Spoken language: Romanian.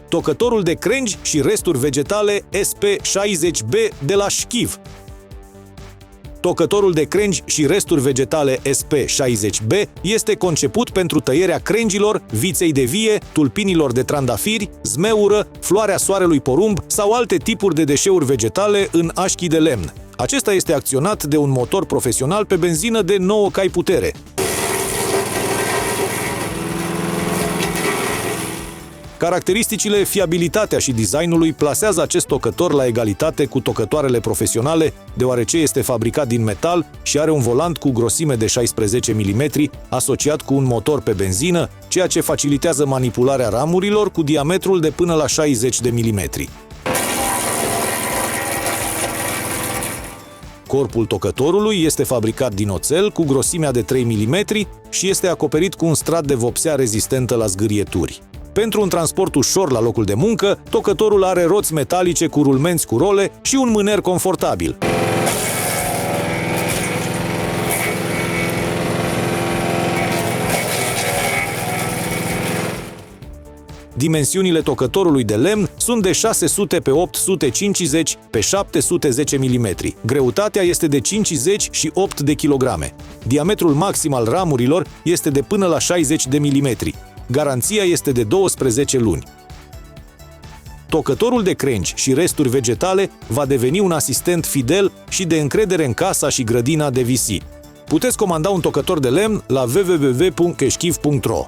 Tocătorul de crengi și resturi vegetale SP60B de la Șchiv. Tocătorul de crengi și resturi vegetale SP60B este conceput pentru tăierea crengilor, viței de vie, tulpinilor de trandafiri, zmeură, floarea soarelui porumb sau alte tipuri de deșeuri vegetale în așchi de lemn. Acesta este acționat de un motor profesional pe benzină de 9 cai putere. Caracteristicile, fiabilitatea și designului plasează acest tocător la egalitate cu tocătoarele profesionale, deoarece este fabricat din metal și are un volant cu grosime de 16 mm, asociat cu un motor pe benzină, ceea ce facilitează manipularea ramurilor cu diametrul de până la 60 de mm. Corpul tocătorului este fabricat din oțel cu grosimea de 3 mm și este acoperit cu un strat de vopsea rezistentă la zgârieturi. Pentru un transport ușor la locul de muncă, tocătorul are roți metalice cu rulmenți cu role și un mâner confortabil. Dimensiunile tocătorului de lemn sunt de 600 pe 850 pe 710 mm. Greutatea este de 50 și 8 de kilograme. Diametrul maxim al ramurilor este de până la 60 de mm. Garanția este de 12 luni. Tocătorul de crengi și resturi vegetale va deveni un asistent fidel și de încredere în casa și grădina de VC. Puteți comanda un tocător de lemn la www.keșchiv.ro.